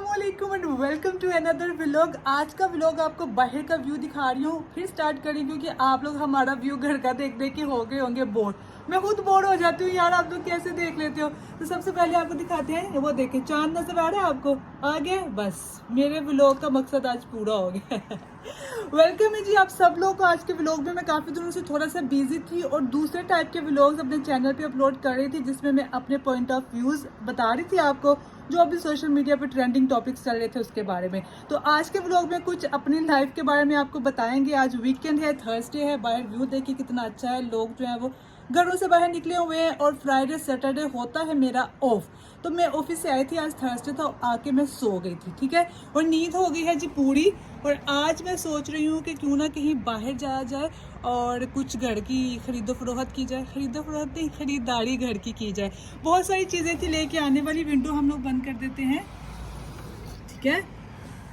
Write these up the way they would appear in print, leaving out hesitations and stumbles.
अस्सलामुअलैकुम and welcome to another vlog. आज का व्लॉग आपको बाहर का व्यू दिखा रही हूँ। फिर स्टार्ट करें क्योंकि आप लोग हमारा व्यू घर का देख देख के हो गए होंगे बोर। मैं खुद बोर हो जाती हूँ यार, आप लोग कैसे देख लेते हो। तो सबसे पहले आपको दिखाते हैं, वो देखें चांद नजर आ रहा है आपको आगे। बस मेरे व्लॉग का मकसद आज पूरा हो गया। वेलकम है जी आप सब लोग को आज के व्लॉग में। मैं काफ़ी दिनों से थोड़ा सा बिजी थी और दूसरे टाइप के व्लॉग्स अपने चैनल पे अपलोड कर रही थी, जिसमें मैं अपने पॉइंट ऑफ व्यूज़ बता रही थी आपको, जो अभी सोशल मीडिया पे ट्रेंडिंग टॉपिक्स चल रहे थे उसके बारे में। तो आज के व्लॉग में कुछ अपनी लाइफ के बारे में आपको बताएंगे। आज वीकेंड है, थर्सडे है, बाहर व्यू देखिए कितना अच्छा है। लोग जो है वो घरों से बाहर निकले हुए हैं और फ्राइडे सैटरडे होता है मेरा ऑफ। तो मैं ऑफिस से आई थी, आज थर्सडे था, आके मैं सो गई थी, ठीक है। और नींद हो गई है जी पूरी। और आज मैं सोच रही हूँ कि क्यों ना कहीं बाहर जाया जाए और कुछ घर की खरीदो फरोख्त की जाए। खरीदो फरोख्त नहीं, खरीदारी घर की जाए। बहुत सारी चीज़ें थी लेके आने वाली। विंडो हम लोग बंद कर देते हैं, ठीक है।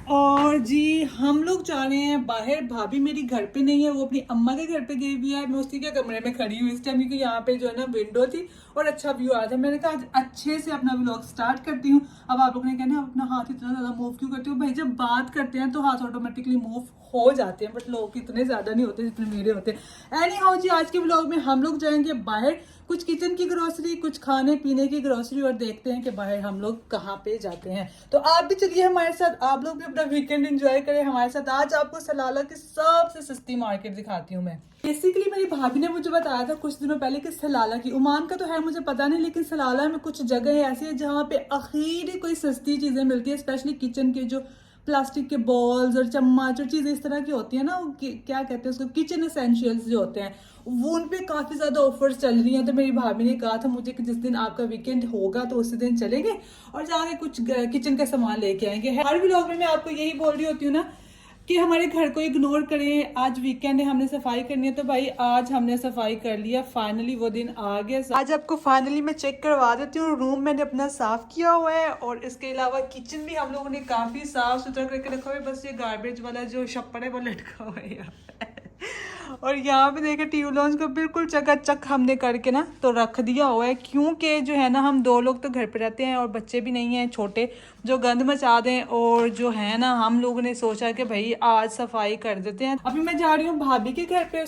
और जी हम लोग जा रहे हैं बाहर। भाभी मेरी घर पे नहीं है, वो अपनी अम्मा के घर पे गई हुई है। मैं उसी के कमरे में खड़ी हूँ इस टाइम, क्योंकि यहाँ पे जो है ना विंडो थी और अच्छा व्यू आ रहा था। मैंने कहा आज अच्छे से अपना व्लॉग स्टार्ट करती हूँ। अब आप लोगों ने कहना अपना हाथ इतना ज़्यादा मूव क्यों करती हो। भाई जब बात करते हैं तो हाथ ऑटोमेटिकली मूव हो जाते हैं, बट लोग इतने ज़्यादा नहीं होते जितने मेरे होते हैं। एनी हाउ जी आज के व्लॉग में हम लोग जाएंगे बाहर, कुछ किचन की ग्रोसरी, कुछ खाने पीने की ग्रोसरी, और देखते हैं कि बाहर हम लोग कहाँ पे जाते हैं। तो आप भी चलिए हमारे साथ, आप लोग भी अपना वीकेंड एंजॉय करें हमारे साथ। आज आपको सलाला की सबसे सस्ती मार्केट दिखाती हूँ मैं। बेसिकली मेरी भाभी ने मुझे बताया था कुछ दिनों पहले कि सलाला की, ओमान का तो है मुझे पता नहीं, लेकिन सलाला में कुछ जगह ऐसी है जहाँ पे आखिर कोई सस्ती चीजें मिलती है। स्पेशली किचन के जो प्लास्टिक के बॉल्स और चम्मच और चीज़ें इस तरह की होती है ना, वो क्या कहते हैं उसको, किचन एसेंशियल्स जो होते हैं, वो उन पे काफ़ी ज़्यादा ऑफर्स चल रही हैं। तो मेरी भाभी ने कहा था मुझे कि जिस दिन आपका वीकेंड होगा तो उसी दिन चलेंगे और जाके कुछ किचन का सामान लेके आएंगे। हर व्लॉग में मैं आपको यही बोल रही होती हूँ ना कि हमारे घर को इग्नोर करें। आज वीकेंड है, हमने सफाई करनी है, तो भाई आज हमने सफाई कर लिया। फाइनली वो दिन आ गया। आज आपको फाइनली मैं चेक करवा देती हूँ। रूम मैंने अपना साफ किया हुआ है और इसके अलावा किचन भी हम लोगों ने काफी साफ सुथरा करके रखा हुआ है। बस ये गार्बेज वाला जो छप्पड़ है वो लटका हुआ है यहाँ पे। और यहाँ पे देखे ट्यूबलाउंज को बिल्कुल चकाचक हमने करके ना तो रख दिया हुआ है, क्योंकि जो है ना हम दो लोग तो घर पे रहते हैं और बच्चे भी नहीं हैं छोटे जो गंद मचा दें। और जो है ना हम लोगों ने सोचा कि भाई आज सफाई कर देते हैं। अभी मैं जा रही हूँ भाभी के घर पे,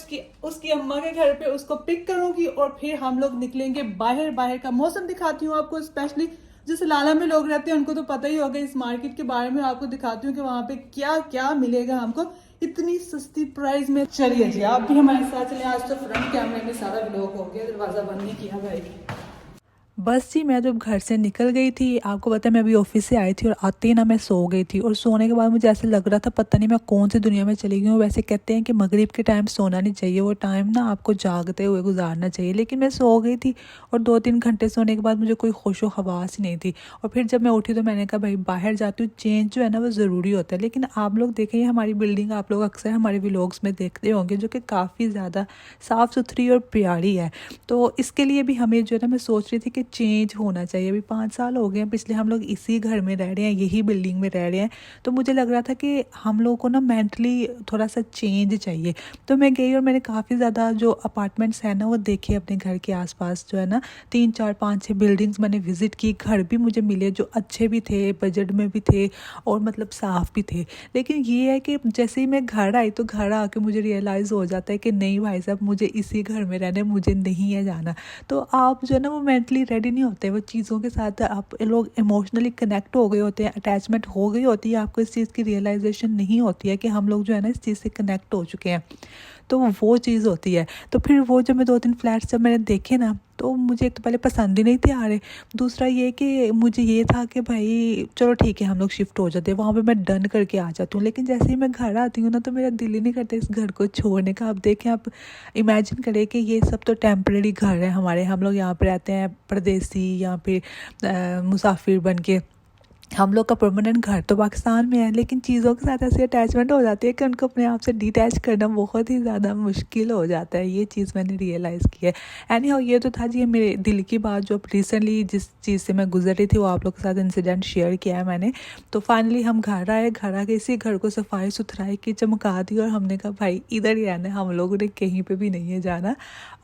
उसकी अम्मा के घर पे, उसको पिक करूंगी और फिर हम लोग निकलेंगे बाहर। बाहर का मौसम दिखाती हूँ आपको, स्पेशली जो सलाला में लोग रहते हैं उनको तो पता ही होगा इस मार्केट के बारे में। आपको दिखाती हूँ कि वहाँ पे क्या क्या मिलेगा हमको इतनी सस्ती प्राइस में। चलिए जी आप भी हमारे साथ चलिए। आज तो फ्रंट कैमरे में सारा व्लॉग हो गया, दरवाजा बंद नहीं किया भाई। बस जी मैं जब घर से निकल गई थी, आपको पता है मैं अभी ऑफिस से आई थी और आते ही ना मैं सो गई थी। और सोने के बाद मुझे ऐसे लग रहा था पता नहीं मैं कौन सी दुनिया में चली गई हूँ। वैसे कहते हैं कि मगरिब के टाइम सोना नहीं चाहिए, वो टाइम ना आपको जागते हुए गुजारना चाहिए, लेकिन मैं सो गई थी और 2-3 घंटे सोने के बाद मुझे कोई होशो हवास ही नहीं थी। और फिर जब मैं उठी तो मैंने कहा भाई बाहर जाती हूँ, चेंज जो है ना वो ज़रूरी होता है। लेकिन आप लोग देखें हमारी बिल्डिंग आप लोग अक्सर हमारे व्लॉग्स में देखते होंगे, जो कि काफ़ी ज़्यादा साफ़ सुथरी और प्यारी है। तो इसके लिए भी हमें जो है ना मैं सोच रही थी कि चेंज होना चाहिए। अभी 5 साल हो गए हैं पिछले, हम लोग इसी घर में रह रहे हैं, यही बिल्डिंग में रह रहे हैं। तो मुझे लग रहा था कि हम लोगों को ना मेंटली थोड़ा सा चेंज चाहिए। तो मैं गई और मैंने काफ़ी ज़्यादा जो अपार्टमेंट्स हैं ना वो देखे अपने घर के आसपास। जो है ना 3, 4, 5, 6 बिल्डिंग्स मैंने विजिट की। घर भी मुझे मिले जो अच्छे भी थे, बजट में भी थे और मतलब साफ़ भी थे। लेकिन ये है कि जैसे ही मैं घर आई तो घर आके मुझे रियलाइज़ हो जाता है कि नहीं भाई साहब मुझे इसी घर में रहना है, मुझे नहीं है जाना। तो आप जो है ना वो मेंटली रेडी नहीं होते वो चीज़ों के साथ। आप लोग इमोशनली कनेक्ट हो गए होते हैं, अटैचमेंट हो गई होती है, आपको इस चीज़ की रियलाइजेशन नहीं होती है कि हम लोग जो है ना इस चीज़ से कनेक्ट हो चुके हैं। तो वो चीज़ होती है। तो फिर वो जब मैं 2-3 फ्लैट्स जब मैंने देखे ना तो मुझे एक तो पहले पसंद ही नहीं थे आ रहे। दूसरा ये कि मुझे ये था कि भाई चलो ठीक है हम लोग शिफ्ट हो जाते हैं, वहाँ पे मैं डन करके आ जाती हूँ। लेकिन जैसे ही मैं घर आती हूँ ना तो मेरा दिल ही नहीं करता इस घर को छोड़ने का। आप देखें, आप इमेजिन करें कि ये सब तो टेम्परेरी घर है हमारे, हम लोग यहाँ पे रहते हैं परदेसी, यहाँ पे मुसाफिर बन के। हम लोग का परमानेंट घर तो पाकिस्तान में है, लेकिन चीज़ों के साथ ऐसी अटैचमेंट हो जाती है कि उनको अपने आप से डिटैच करना बहुत ही ज़्यादा मुश्किल हो जाता है। ये चीज़ मैंने रियलाइज़ की है। एनी हाउ ये तो था जी मेरे दिल की बात, जो रिसेंटली जिस चीज़ से मैं गुजर रही थी वो आप लोग के साथ इंसिडेंट शेयर किया है मैंने। तो फाइनली हम घर आए, घर आके इसी घर को सफाई सुथराई की, चमका दी और हमने कहा भाई इधर ही रहना है, हम लोगों ने कहीं पर भी नहीं है जाना।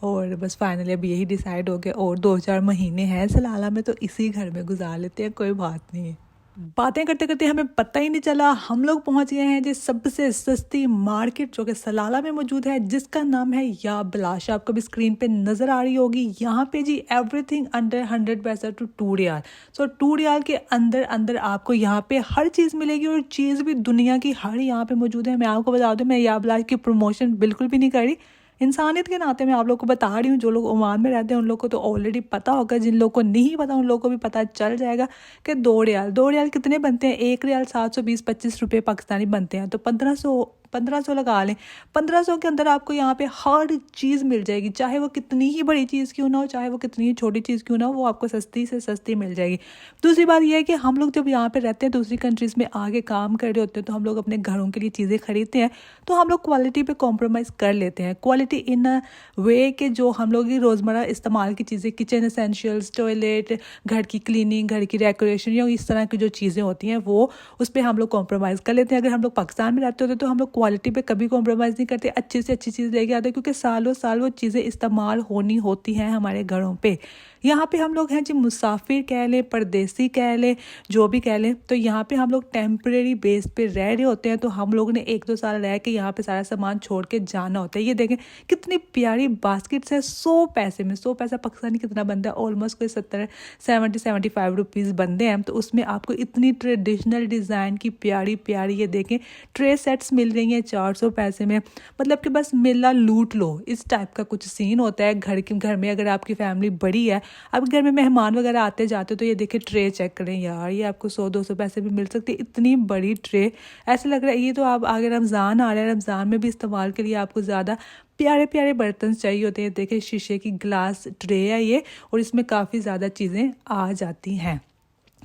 और बस फाइनली अब यही डिसाइड हो गया और 2-4 महीने हैं सलाला में तो इसी घर में गुजार लेते हैं, कोई बात नहीं है। बातें करते करते हमें पता ही नहीं चला, हम लोग पहुंच गए हैं जी सबसे सस्ती मार्केट जो कि सलाला में मौजूद है, जिसका नाम है या बिलाश। आपको भी स्क्रीन पे नजर आ रही होगी। यहाँ पे जी एवरीथिंग अंडर 100 पैसा टू 2 रियाल। सो 2 रियाल के अंदर अंदर आपको यहाँ पे हर चीज़ मिलेगी, और चीज़ भी दुनिया की हर यहाँ पे मौजूद है। मैं आपको बता दूँ, मैं या बिलाश की प्रमोशन बिल्कुल भी नहीं कर रही, इंसानियत के नाते मैं आप लोग को बता रही हूँ। जो लोग ओमान में रहते हैं उन लोग को तो ऑलरेडी पता होगा, जिन लोगों को नहीं पता उन लोगों को भी पता चल जाएगा कि 2 रियाल कितने बनते हैं। 1 रियाल 720-25 रुपये पाकिस्तानी बनते हैं, तो 1500 लगा लें। 1500 के अंदर आपको यहाँ पे हर चीज़ मिल जाएगी, चाहे वो कितनी ही बड़ी चीज़ क्यों ना हो, चाहे वो कितनी ही छोटी चीज़ क्यों ना हो, वो आपको सस्ती से सस्ती मिल जाएगी। दूसरी बात यह है कि हम लोग जब यहाँ पे रहते हैं, दूसरी कंट्रीज़ में आगे काम कर रहे होते हैं, तो हम लोग अपने घरों के लिए चीज़ें खरीदते हैं, तो हम लोग क्वालिटी पे कॉम्प्रोमाइज़ कर लेते हैं। क्वालिटी इन अ वे कि जो हम लोग की रोज़मर्रा इस्तेमाल की चीज़ें, किचन एसेंशियल्स, टॉयलेट, घर की क्लीनिंग, घर की डेकोरेशन या इस तरह की जो चीज़ें होती हैं, वो उस पर हम लोग कॉम्प्रोमाइज़ कर लेते हैं। अगर हम लोग पाकिस्तान में रहते होते तो हम लोग क्वालिटी पे कभी कॉम्प्रोमाइज़ नहीं करते, अच्छी से अच्छी चीज़ लेके आते हैं, क्योंकि सालों साल वो चीज़ें इस्तेमाल होनी होती हैं हमारे घरों पे। यहाँ पे हम लोग हैं जी मुसाफिर कह लें, परदेसी कह लें, जो भी कह लें, तो यहाँ पे हम लोग टेम्परेरी बेस पे रह रहे होते हैं। तो हम लोग ने 1-2 साल रह के यहाँ पे सारा सामान छोड़ के जाना होता है। ये देखें कितनी प्यारी बास्केट्स है, 100 पैसे में। 100 पैसा पाकिस्तानी कितना बनता है, ऑलमोस्ट कोई 70-75 रुपीज़ बनते हैं। तो उसमें आपको इतनी ट्रेडिशनल डिज़ाइन की प्यारी प्यारी ये देखें ट्रे सेट्स मिल रही हैं 400 पैसे में। मतलब कि बस मेला लूट लो, इस टाइप का कुछ सीन होता है। घर में अगर आपकी फैमिली बड़ी है, अब घर में मेहमान वगैरह आते जाते, तो ये देखिए ट्रे चेक करें यार, ये आपको 100-200 पैसे भी मिल सकती है, इतनी बड़ी ट्रे। ऐसा लग रहा है ये तो आप आगे रमज़ान आ रहा है, रमज़ान में भी इस्तेमाल के लिए आपको ज़्यादा प्यारे प्यारे बर्तन चाहिए होते हैं। देखिए शीशे की ग्लास ट्रे है ये, और इसमें काफ़ी ज़्यादा चीज़ें आ जाती हैं।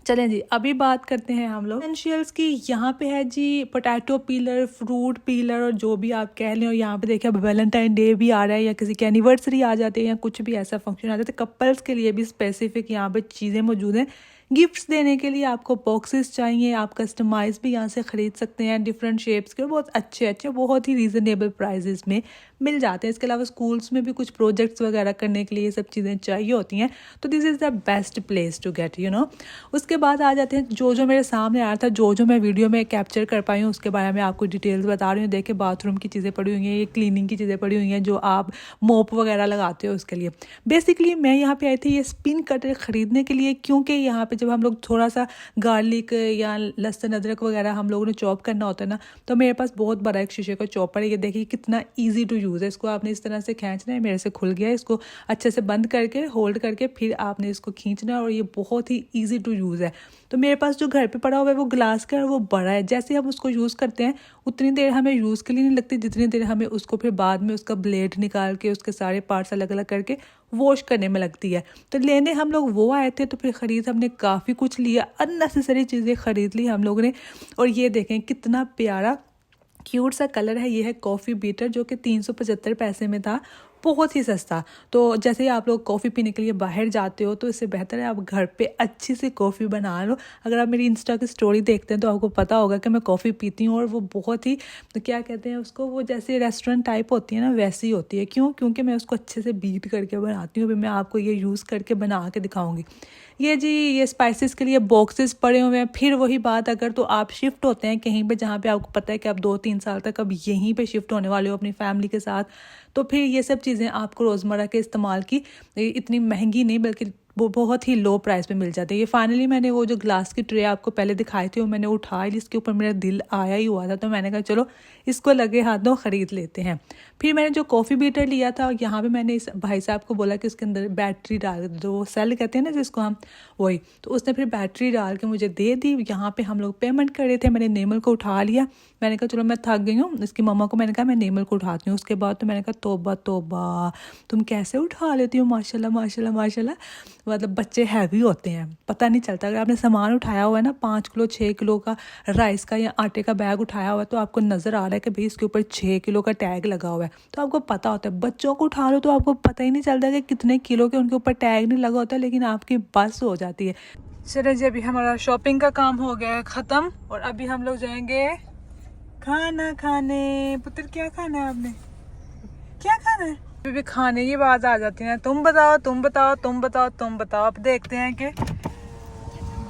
चलें जी, अभी बात करते हैं हम लोग एसेंशियल्स की। यहाँ पे है जी पोटैटो पीलर, फ्रूट पीलर, और जो भी आप कह लें। और यहाँ पे देखिए अब वैलेंटाइन डे भी आ रहा है, या किसी की एनिवर्सरी आ जाती है, या कुछ भी ऐसा फंक्शन आ जाता है, कपल्स के लिए भी स्पेसिफिक यहाँ पे चीज़ें मौजूद हैं। गिफ्ट्स देने के लिए आपको बॉक्सेस चाहिए, आप कस्टमाइज भी यहाँ से ख़रीद सकते हैं, डिफरेंट शेप्स के, बहुत अच्छे अच्छे, बहुत ही रीज़नेबल प्राइजेस में मिल जाते हैं। इसके अलावा स्कूल्स में भी कुछ प्रोजेक्ट्स वगैरह करने के लिए ये सब चीज़ें चाहिए होती हैं, तो this is the best place to get उसके बाद आ जाते हैं जो मेरे सामने आया था, जो मैं वीडियो में कैप्चर कर पाई हूँ, उसके बारे में आपको डिटेल्स बता रही हूँ। देखिए बाथरूम की चीज़ें पड़ी हुई हैं, ये क्लीनिंग की चीज़ें पड़ी हुई हैं, जो आप मोप वगैरह लगाते हो उसके लिए। बेसिकली मैं यहाँ पे आई थी ये स्पिन कटर ख़रीदने के लिए, क्योंकि यहाँ पे जब हम लोग थोड़ा सा गार्लिक या लहसुन अदरक वगैरह हम लोगों ने चॉप करना होता है ना, तो मेरे पास बहुत बड़ा एक शीशे का चॉपर है। ये देखिए कितना ईजी टू यूज़ है। इसको आपने इस तरह से खींचना है, मेरे से खुल गया है, इसको अच्छे से बंद करके होल्ड करके फिर आपने इसको खींचना है, और ये बहुत ही ईजी टू यूज़ है। तो मेरे पास जो घर पे पड़ा हुआ है वो ग्लास का है, और वो बड़ा है। जैसे हम उसको यूज़ करते हैं उतनी देर हमें यूज़ के लिए नहीं लगती, जितनी देर हमें उसको फिर बाद में उसका ब्लेड निकाल के उसके सारे पार्ट्स अलग अलग करके वॉश करने में लगती है। तो लेने हम लोग वो आए थे, तो फिर ख़रीद हमने काफ़ी कुछ लिया, अननेसेसरी चीज़ें ख़रीद ली हम लोगों ने। और ये देखें कितना प्यारा क्यूट सा कलर है। ये है कॉफ़ी बीटर, जो कि 375 पैसे में था, बहुत ही सस्ता। तो जैसे ही आप लोग कॉफ़ी पीने के लिए बाहर जाते हो, तो इससे बेहतर है आप घर पे अच्छी सी कॉफ़ी बना लो। अगर आप मेरी इंस्टा की स्टोरी देखते हैं तो आपको पता होगा कि मैं कॉफ़ी पीती हूँ, और वो बहुत ही क्या कहते हैं उसको, वो जैसे रेस्टोरेंट टाइप होती है ना, वैसी होती है। क्योंकि मैं उसको अच्छे से बीट करके बनाती हूँ। अभी मैं आपको ये यूज़ करके बना के दिखाऊँगी। ये जी ये स्पाइसेस के लिए बॉक्सेस पड़े हुए हैं। फिर वही बात, अगर तो आप शिफ्ट होते हैं कहीं पे जहाँ पे आपको पता है कि आप 2-3 साल तक अब यहीं पे शिफ्ट होने वाले हो अपनी फैमिली के साथ, तो फिर ये सब चीज़ें आपको रोज़मर्रा के इस्तेमाल की इतनी महंगी नहीं, बल्कि वो बहुत ही लो प्राइस पे मिल जाते हैं। ये फाइनली मैंने वो जो ग्लास की ट्रे आपको पहले दिखाई थी, वो मैंने उठाई, इसके ऊपर मेरा दिल आया ही हुआ था, तो मैंने कहा चलो इसको लगे हाथों ख़रीद लेते हैं। फिर मैंने जो कॉफ़ी बीटर लिया था, यहाँ पे मैंने इस भाई साहब को बोला कि उसके अंदर बैटरी डाल दो, वो सेल कहते हैं ना जिसको हम, वही। तो उसने फिर बैटरी डाल के मुझे दे दी। यहाँ पे हम लोग पेमेंट कर रहे थे, मैंने नेमल को उठा लिया। मैंने कहा चलो मैं थक गई हूँ, इसकी मम्मा को मैंने कहा मैं नेमल को उठाती हूँ। उसके बाद तो मैंने कहा तौबा तौबा, तुम कैसे उठा लेती हो, माशाल्लाह माशाल्लाह माशाल्लाह। मतलब बच्चे हैवी होते हैं, पता नहीं चलता। अगर आपने सामान उठाया हुआ है ना, 5 किलो 6 किलो का राइस का या आटे का बैग उठाया हुआ है, तो आपको नज़र आ रहा है कि भाई इसके ऊपर 6 किलो का टैग लगा हुआ है, तो आपको पता होता है। बच्चों को उठा लो तो आपको पता ही नहीं चलता कि कितने किलो के उनके ऊपर टैग नहीं लगा होता, लेकिन आपकी बस हो जाती है। चलिए जी, अभी हमारा शॉपिंग का काम हो गया है ख़त्म, और अभी हम लोग जाएंगे खाना खाने। पुत्र क्या खाना है आपने, क्या खाना है? अभी भी खाने की बात आ जाती है, तुम बताओ तुम बताओ तुम बताओ तुम बताओ। अब देखते हैं कि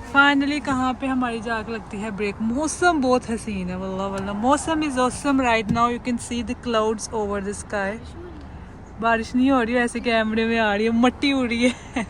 फाइनली कहाँ पे हमारी जाग लगती है ब्रेक। मौसम बहुत हसीन है वल्लाह वल्लाह, मौसम is awesome right now. You can see the clouds over the sky. बारिश नहीं हो रही है, ऐसे कैमरे में आ रही है, मट्टी उड़ रही है।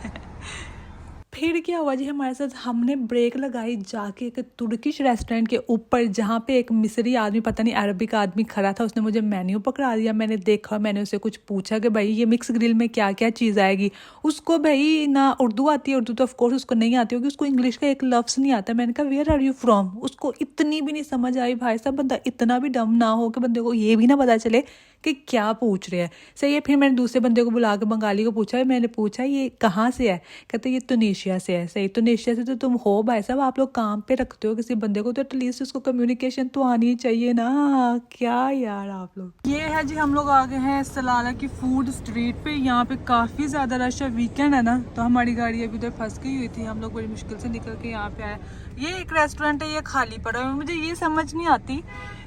फिर क्या हुआ जी हमारे साथ, हमने ब्रेक लगाई जाके एक तुर्किश रेस्टोरेंट के ऊपर, जहाँ पे एक मिस्री आदमी, पता नहीं अरबिक आदमी खड़ा था। उसने मुझे मेन्यू पकड़ा दिया, मैंने देखा, मैंने उससे कुछ पूछा कि भाई ये मिक्स ग्रिल में क्या क्या चीज़ आएगी। उसको भाई ना उर्दू आती है, उर्दू तो ऑफकोर्स उसको नहीं आती होगी, उसको इंग्लिश का एक लफ्ज़ नहीं आता। मैंने कहा वेयर आर यू फ्रॉम, उसको इतनी भी नहीं समझ आई। भाई साहब बंदा इतना भी डम ना हो कि बंदे को ये भी ना पता चले कि क्या पूछ रहे हैं। सही है, फिर मैंने दूसरे बंदे को बुला के बंगाली को पूछा, मैंने पूछा ये कहाँ से है, कहते ये तुनीशिया से है। सही, तुनीशिया से तो तुम हो भाई साहब, आप लोग काम पे रखते हो किसी बंदे को तो एटलीस्ट उसको कम्युनिकेशन तो आनी चाहिए ना। क्या यार आप लोग। ये है जी, हम लोग आ गए हैं सलाला की फूड स्ट्रीट पे। यहाँ पे काफ़ी ज़्यादा रश है, वीकेंड है ना, तो हमारी गाड़ी अभी उधर फंस गई हुई थी। हम लोग बड़ी मुश्किल से निकल के यहाँ पे आए। ये एक रेस्टोरेंट है, ये खाली पड़ा है। मुझे ये समझ नहीं आती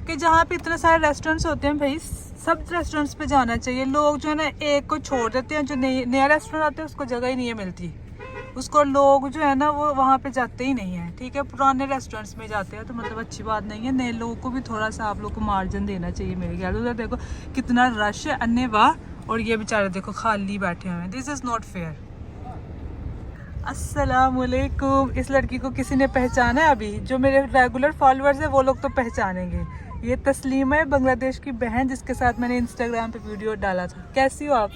कि जहाँ पे इतने सारे रेस्टोरेंट्स होते हैं भाई, सब रेस्टोरेंट्स पे जाना चाहिए। लोग जो है ना एक को छोड़ देते हैं, जो नया रेस्टोरेंट आते हैं उसको जगह ही नहीं है मिलती, उसको लोग जो है ना वो वहाँ पे जाते ही नहीं है। ठीक है, पुराने रेस्टोरेंट्स में जाते हैं तो मतलब अच्छी बात नहीं है। नए लोगों को भी थोड़ा सा आप लोग को मार्जिन देना चाहिए मेरे ख्याल। उधर देखो कितना रश है, अन्य वाह, और ये बेचारे देखो खाली बैठे हुए हैं। This is not fair. अस्सलामुअलैकुम। इस लड़की को किसी ने पहचाना है अभी? जो मेरे रेगुलर फॉलोअर्स है वो लोग तो पहचानेंगे। ये तस्लीमा है, बांग्लादेश की बहन, जिसके साथ मैंने इंस्टाग्राम पे वीडियो डाला था। कैसी हो आप?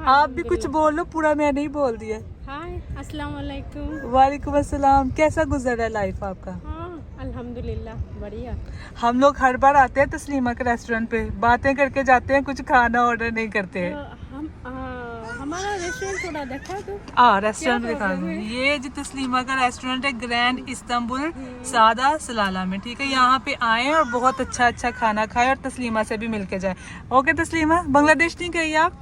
आप भी कुछ बोलो, पूरा मैं नहीं बोल दिया। हाय, अस्सलाम वालेकुम। वालेकुम अस्सलाम। कैसा गुजर रहा है लाइफ आपका? हाँ, अल्हम्दुलिल्लाह बढ़िया। हम लोग हर बार आते हैं तस्लीमा के रेस्टोरेंट पे, बातें करके जाते हैं, कुछ खाना ऑर्डर नहीं करते हैं। हमारा रेस्टोरेंट थोड़ा देखा तो। रेस्टोरेंट दिखा दूँ। ये जी तस्लीमा का रेस्टोरेंट है, ग्रैंड इस्तांबुल सादा सलाला में। ठीक है, यहाँ पे आए और बहुत अच्छा अच्छा खाना खाए और तस्लीमा से भी मिलके जाए। ओके तस्लीमा, बांग्लादेश नहीं गई आप?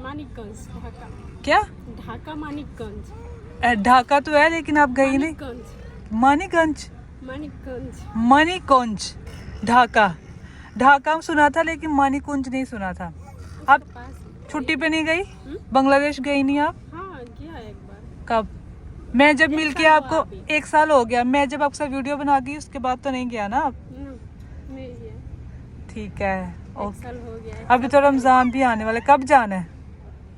मानिकगंज, ढाका। क्या? ढाका मानिकगंज। ढाका तो है लेकिन आप गई नहीं। मानीगंज, मानिकगंज। मणिकुंज, ढाका। ढाका सुना था लेकिन मणिकुंज नहीं सुना था। आप छुट्टी पे नहीं गई? बांग्लादेश गई नहीं आप? हाँ, गया एक बार। कब? मैं जब मिलके आपको 1 साल हो गया, मैं जब आपके साथ वीडियो बना गई उसके बाद तो नहीं गया ना आप? नहीं गया। ठीक है, एक साल हो गया। अभी तो रमजान भी आने वाला, कब जाना है?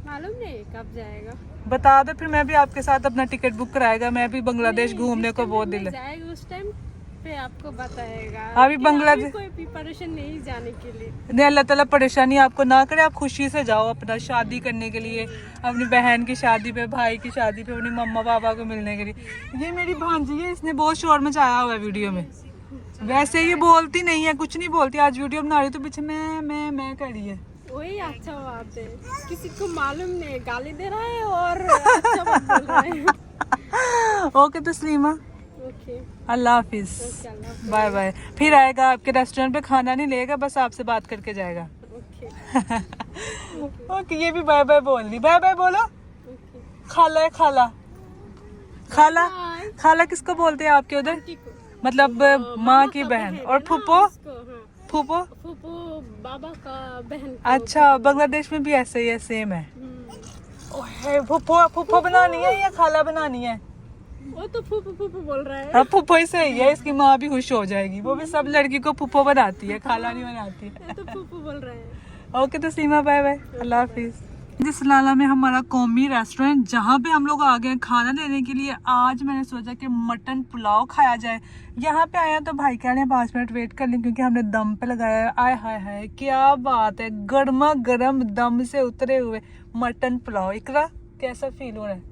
मालूम नहीं कब जाएगा। बता दो, फिर मैं भी आपके साथ अपना टिकट बुक कराएगा। मैं भी बांग्लादेश घूमने को बहुत दिल है। जाएगा उस टाइम पे आपको बताएगा। अभी बांग्लादेश कोई प्रिपरेशन नहीं जाने के लिए। नहीं, अल्लाह ताला परेशानी आपको ना करे, आप खुशी से जाओ अपना शादी करने के लिए, अपनी बहन की शादी पे, भाई की शादी पे, अपनी मम्मा पापा को मिलने के लिए। ये मेरी भांजी है, इसने बहुत शोर मचाया हुआ है वीडियो में। वैसे ये बोलती नहीं है, कुछ नहीं बोलती, आज वीडियो बना रही तो पीछे मैं कर रही है। वही अच्छा बात है, किसी को मालूम नहीं, गाली दे रहा है और अच्छा बात बोल रहा है। ओके तस्लीमा, ओके, अल्लाह हाफिज, बाय बाय। फिर आएगा आपके रेस्टोरेंट पे, खाना नहीं लेगा, बस आपसे बात करके जाएगा। ओके। ओके, ये भी बाय बाय बोल दी। बाय बाय बोलो। खाला है, खाला। खाला, खाला किसको बोलते हैं आपके उधर? मतलब माँ की बहन। और फूफो? फूफो? फूफो बाबा का बहन। अच्छा, बांग्लादेश में भी ऐसे ही है, सेम है। ओहे, फूफो फूफो बनानी है या खाला बनानी है? वो तो फूफो फूफो बोल रहा है। हाँ, फूफो ही सही है, इसकी माँ भी खुश हो जाएगी। वो भी सब लड़की को फूफो बनाती है, खाला नहीं बनाती है। तो फूफो बोल रहा है। ओके तो सीमा, बाय बाय, अल्लाह हाफिज। सलाला में हमारा कौमी रेस्टोरेंट, जहाँ पे हम लोग आ गए खाना लेने के लिए। आज मैंने सोचा कि मटन पुलाव खाया जाए। यहाँ पे आया तो भाई कह रहे हैं 5 मिनट वेट कर लें क्योंकि हमने दम पे लगाया है। आय हाय हाय, क्या बात है, गर्मा गर्म दम से उतरे हुए मटन पुलाव। इकरा, कैसा फील हो रहा है?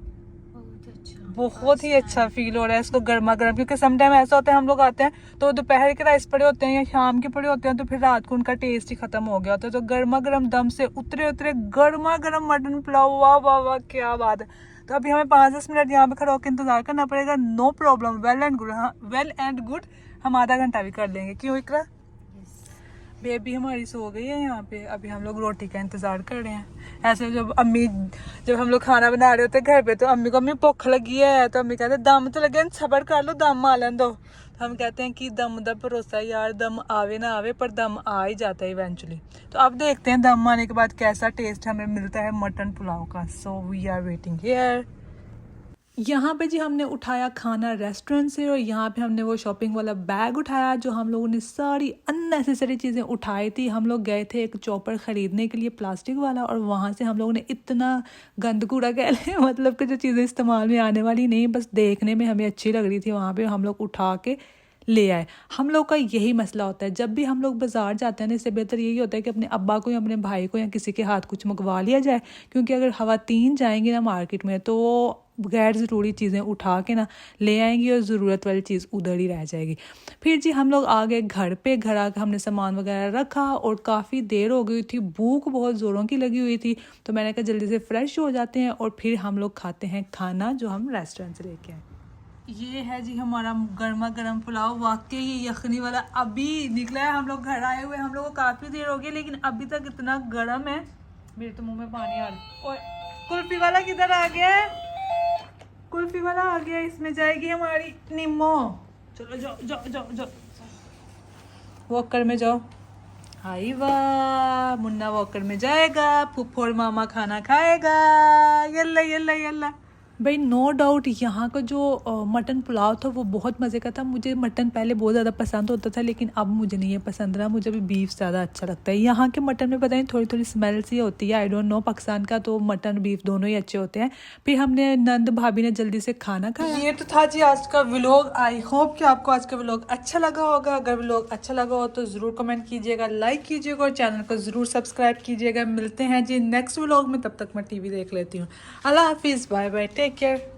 बहुत ही अच्छा फील हो रहा है इसको गर्मा गर्म, क्योंकि समटाइम ऐसा होता है हम लोग आते हैं तो दोपहर के राइस पड़े होते हैं या शाम के पड़े होते हैं, तो फिर रात को उनका टेस्ट ही खत्म हो गया होता है। तो गर्मा गर्म दम से उतरे उतरे गर्मा गर्म मटन पुलाव, वाह वाह वाह, क्या बात है। तो अभी हमें 5-10 मिनट यहाँ पे खड़ा होकर इंतजार करना पड़ेगा। No problem, well and good. हाँ, वेल एंड गुड, हम आधा घंटा भी कर लेंगे। क्यों इकरा? बेबी हमारी सो गई है यहाँ पे, अभी हम लोग रोटी का इंतजार कर रहे हैं। ऐसे जब हम लोग खाना बना रहे होते घर पे, तो अम्मी को, अम्मी भूख लगी है, तो अम्मी कहते दम तो लगे, सबर कर लो, दम आ लें दो। तो हम कहते हैं कि दम दा भरोसा यार, दम आवे ना आवे पर दम आ ही जाता है इवेंचुअली। तो अब देखते हैं दम आने के बाद कैसा टेस्ट हमें मिलता है मटन पुलाव का। So we are waiting here. यहाँ पे जी हमने उठाया खाना रेस्टोरेंट से और यहाँ पे हमने वो शॉपिंग वाला बैग उठाया जो हम लोगों ने सारी अननेसेसरी चीज़ें उठाई थी। हम लोग गए थे एक चॉपर ख़रीदने के लिए प्लास्टिक वाला और वहाँ से हम लोगों ने इतना गंद कूड़ा कह लें मतलब कि जो चीज़ें इस्तेमाल में आने वाली नहीं बस देखने में हमें अच्छी लग रही थी वहाँ पे हम लोग उठा के ले आए। हम लोग का यही मसला होता है जब भी हम लोग बाज़ार जाते हैं ना इससे बेहतर यही होता है कि अपने अब्बा को या अपने भाई को या किसी के हाथ कुछ मंगवा लिया जाए, क्योंकि अगर ख़वातीन जाएंगी ना मार्केट में तो गैर ज़रूरी चीज़ें उठा के ना ले आएंगी और ज़रूरत वाली चीज़ उधर ही रह जाएगी। फिर जी हम लोग आ गए घर पे, घर आकर हमने सामान वगैरह रखा और काफ़ी देर हो गई थी, भूख बहुत ज़ोरों की लगी हुई थी, तो मैंने कहा जल्दी से फ्रेश हो जाते हैं और फिर हम लोग खाते हैं खाना जो हम रेस्टोरेंट से लेके आए। ये है जी हमारा गर्मा गर्म पुलाव, वाकई ये यखनी वाला अभी निकला है। हम लोग घर आए हुए हम लोग को काफ़ी देर हो गई लेकिन अभी तक इतना गर्म है मेरे तो मुंह में पानी आ रहा। और कुल्फी वाला किधर आ गया है? कुल्फी वाला आ गया, इसमें जाएगी हमारी निम्मो। चलो जाओ जाओ जाओ जाओ वॉकर में जाओ। हाई वाह, मुन्ना वॉकर में जाएगा, फुफ्फो और मामा खाना खाएगा। Yalla Yalla Yalla. भाई नो डाउट यहाँ का जो मटन पुलाव था वो बहुत मज़े का था। मुझे मटन पहले बहुत ज़्यादा पसंद होता था लेकिन अब मुझे नहीं है पसंद रहा, मुझे अभी बीफ ज़्यादा अच्छा लगता है। यहाँ के मटन में पता नहीं थोड़ी थोड़ी स्मेल सी होती है, आई डोंट नो। पाकिस्तान का तो मटन बीफ दोनों ही अच्छे होते हैं। फिर हमने नंद भाभी ने जल्दी से खाना खाया। ये तो था जी आज का व्लॉग। आई होप कि आपको आज का व्लॉग अच्छा लगा होगा। अगर व्लॉग अच्छा लगा हो तो ज़रूर कमेंट कीजिएगा, लाइक कीजिएगा और चैनल को ज़रूर सब्सक्राइब कीजिएगा। मिलते हैं जी नेक्स्ट व्लॉग में, तब तक मैं TV देख लेती हूँ। अल्लाह हाफिज़, बाय बाय, टेक केयर।